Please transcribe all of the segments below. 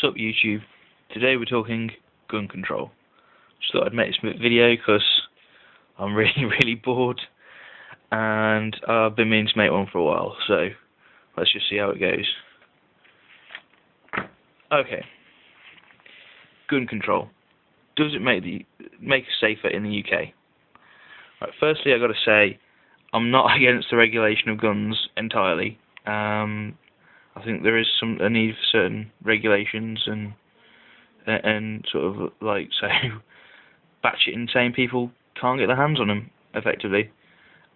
Sup YouTube, today we're talking gun control. Just thought I'd make this video because I'm really bored and I've been meaning to make one for a while, so let's just see how it goes. Okay, gun control. Does it make us safer in the UK? Right, firstly, I've got to say I'm not against the regulation of guns entirely. I think there is a need for certain regulations and sort of like, so batshit insane people can't get their hands on them effectively.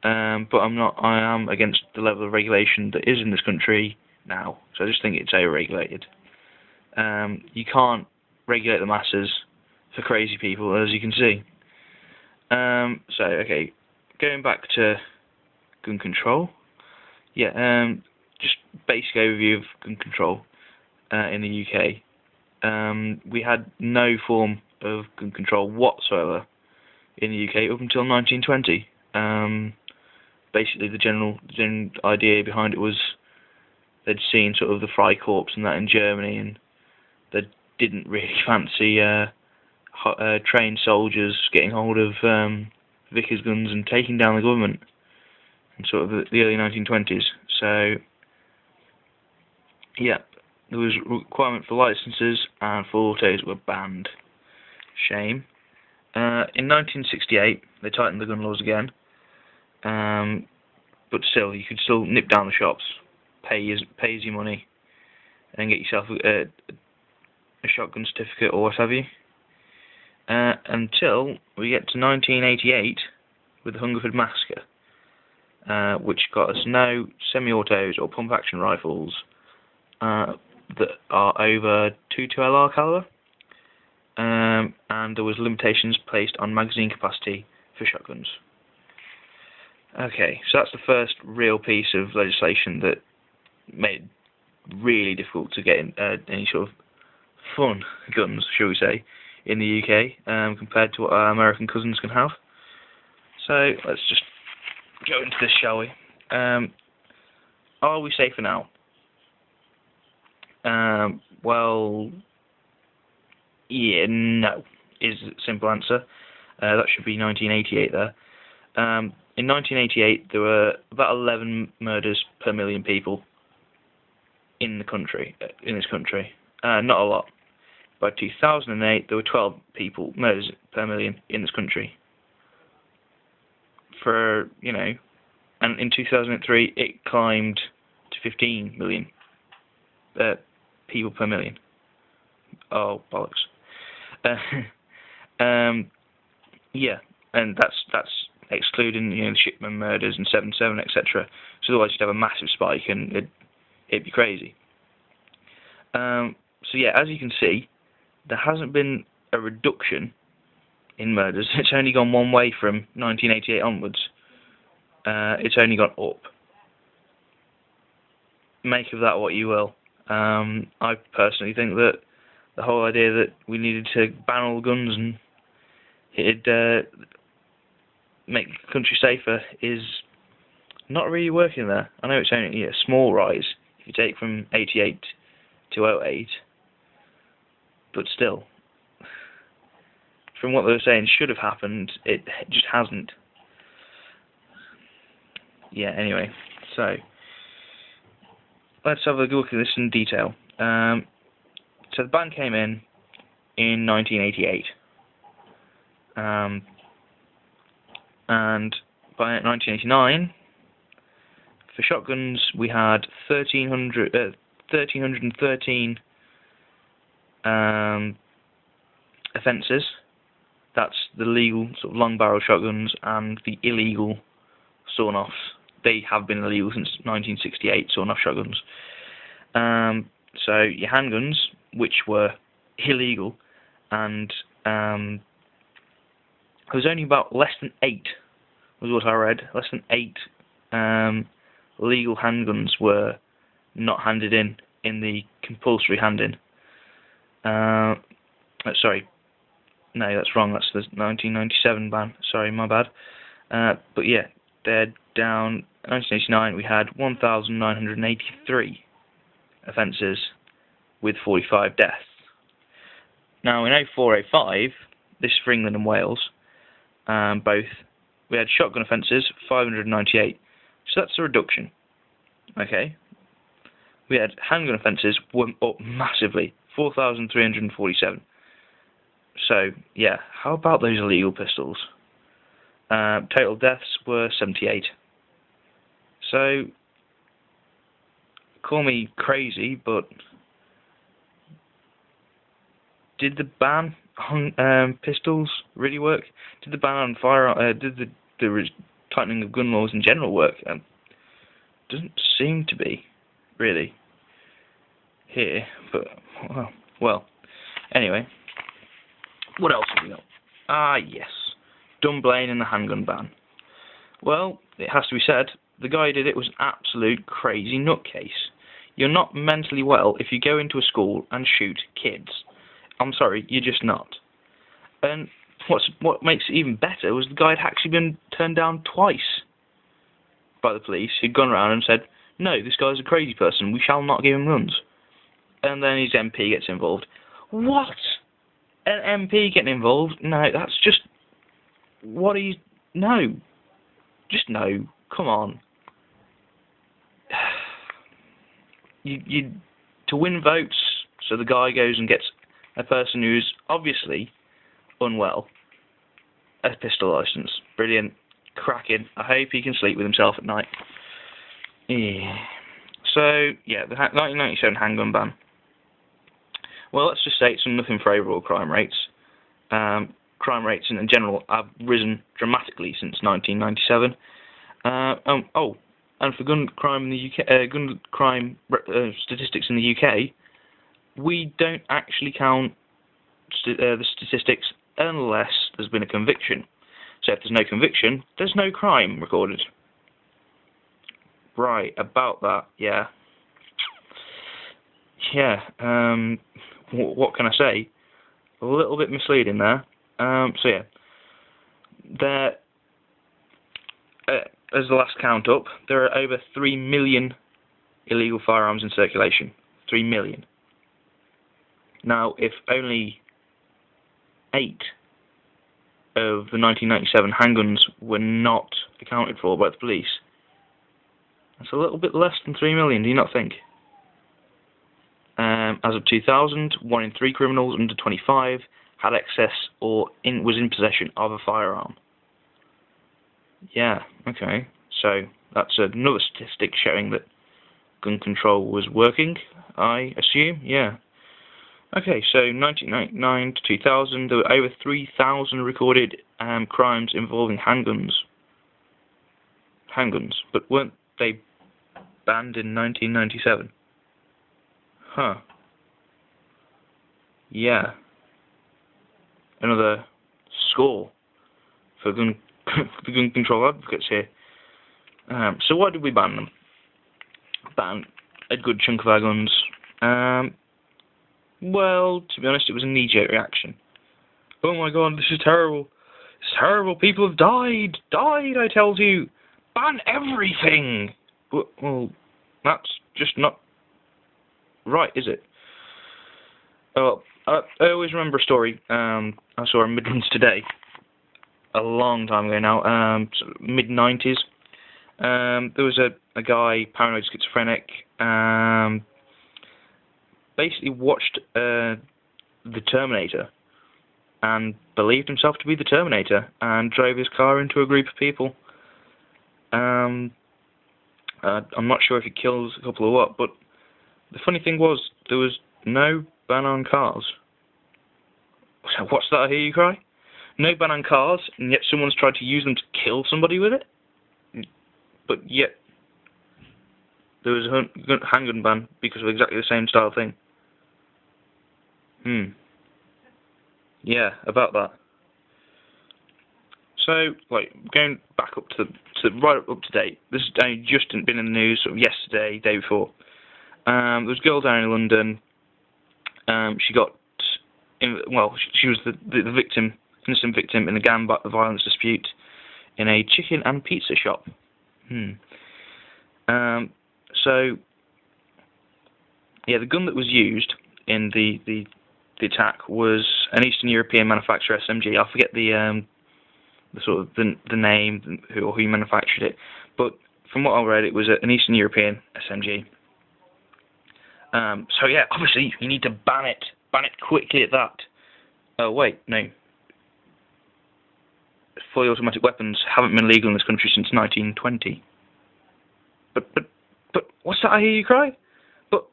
But I am against the level of regulation that is in this country now. So I just think it's over-regulated. You can't regulate the masses for crazy people, as you can see. So okay, going back to gun control. Yeah. Just basic overview of gun control in the UK. We had no form of gun control whatsoever in the UK up until 1920. Basically, the general idea behind it was they'd seen sort of the Freikorps and that in Germany, and they didn't really fancy trained soldiers getting hold of Vickers guns and taking down the government in sort of the early 1920s. So yeah, there was a requirement for licenses, and full autos were banned. Shame. In 1968, they tightened the gun laws again, but still, you could still nip down the shops, pay your money, and get yourself a shotgun certificate or what have you. Until we get to 1988 with the Hungerford Massacre, which got us no semi-autos or pump-action rifles that are over 22 LR caliber, and there was limitations placed on magazine capacity for shotguns. Okay, so that's the first real piece of legislation that made it really difficult to get any sort of fun guns, shall we say, in the UK compared to what our American cousins can have. So let's just go into this, shall we? Are we safer now? Well, yeah, no, is the simple answer. That should be 1988 there. In 1988, there were about 11 murders per million people in this country. Not a lot. By 2008, there were 12 murders per million in this country. And in 2003, it climbed to 15 million people per million. Oh, bollocks. Yeah, and that's excluding the Shipman murders and 7/7, etc. So otherwise you'd have a massive spike and it'd be crazy. So yeah, as you can see, there hasn't been a reduction in murders. It's only gone one way from 1988 onwards. It's only gone up. Make of that what you will. I personally think that the whole idea that we needed to ban all guns and it'd make the country safer is not really working there. I know it's only a small rise if you take from 88 to 08, but still, from what they were saying should have happened, it just hasn't. Yeah, anyway, so let's have a look at this in detail. So the ban came in 1988, and by 1989, for shotguns we had 1,313 offences. That's the legal sort of long-barrel shotguns and the illegal sawn-offs. They have been illegal since 1968, sawn-off shotguns. So your handguns, which were illegal, and there was only about less than 8, was what I read. Less than 8 legal handguns were not handed in the compulsory hand-in. Sorry, no, that's wrong. That's the 1997 ban. Sorry, my bad. But yeah, they're down. In 1989, we had 1,983 offences with 45 deaths. Now, in 04-05, this is for England and Wales, both, we had shotgun offences, 598. So that's a reduction. Okay. We had handgun offences, went up massively, 4,347. So, yeah, how about those illegal pistols? Total deaths were 78. So, call me crazy, but did the ban on pistols really work? Did the ban on firearms, did the tightening of gun laws in general work? Doesn't seem to be, really, here, but, well, anyway. What else have we got? Ah, yes. Dunblane and the handgun ban. Well, it has to be said, the guy who did it was an absolute crazy nutcase. You're not mentally well if you go into a school and shoot kids. I'm sorry, you're just not. And what makes it even better was the guy had actually been turned down twice by the police, who'd gone around and said, no, this guy's a crazy person, we shall not give him guns. And then his MP gets involved. What? An MP getting involved? No, that's just... What are you... No. Just no. Come on. You to win votes, so the guy goes and gets a person who's obviously unwell a pistol license. Brilliant. Cracking. I hope he can sleep with himself at night. Yeah. So, yeah, the 1997 handgun ban. Well, let's just say it's nothing for overall crime rates. Crime rates in general have risen dramatically since 1997. And for gun crime in the UK, gun crime statistics in the UK, we don't actually count the statistics unless there's been a conviction. So if there's no conviction, there's no crime recorded. Right, about that, yeah. Yeah, what can I say? A little bit misleading there. So yeah, there, as the last count up, there are over 3 million illegal firearms in circulation. 3 million. Now, if only 8 of the 1997 handguns were not accounted for by the police, that's a little bit less than 3 million, do you not think? As of 2000, 1 in 3 criminals under 25 had access or was in possession of a firearm. Yeah, okay. So that's another statistic showing that gun control was working, I assume. Yeah. Okay, so 1999 to 2000, there were over 3,000 recorded crimes involving handguns. Handguns, but weren't they banned in 1997? Huh. Yeah. Another score for gun control advocates here. So why did we ban them? Ban a good chunk of our guns. Well, to be honest, it was a knee-jerk reaction. Oh my god, this is terrible. It's terrible. People have died. Died, I tell you. Ban everything. Well, that's just not right, is it? Well, I always remember a story I saw in Midlands Today a long time ago now, mid-90s. There was a guy, paranoid schizophrenic, basically watched The Terminator and believed himself to be the Terminator and drove his car into a group of people. I'm not sure if he kills a couple or what, but the funny thing was there was no ban on cars. What's that I hear you cry? No ban on cars, and yet someone's tried to use them to kill somebody with it? But yet there was a handgun ban because of exactly the same style thing. Yeah, about that. So, like, going back up to right up to date. This has only just been in the news sort of yesterday, day before. There was a girl down in London. She got, she was the victim, innocent victim in a gang violence dispute in a chicken and pizza shop. So, yeah, the gun that was used in the the attack was an Eastern European manufacturer, SMG. I forget the sort of the name who manufactured it, but from what I read, it was an Eastern European SMG. So yeah, obviously you need to ban it quickly at that. Oh wait, no. Fully automatic weapons haven't been legal in this country since 1920. But what's that I hear you cry? But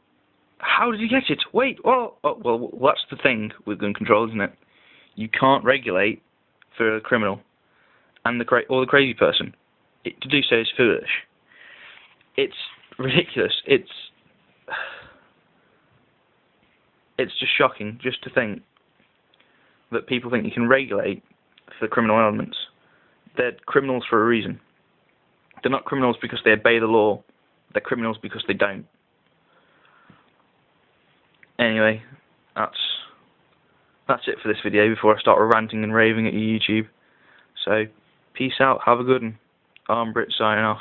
how did you get it? Wait, well, that's the thing with gun control, isn't it? You can't regulate for a criminal and the crazy person. To do so is foolish. It's ridiculous. It's just shocking just to think that people think you can regulate for the criminal elements. They're criminals for a reason. They're not criminals because they obey the law. They're criminals because they don't. Anyway, that's it for this video before I start ranting and raving at you, YouTube. So, peace out, have a good one. I'm Brit signing off.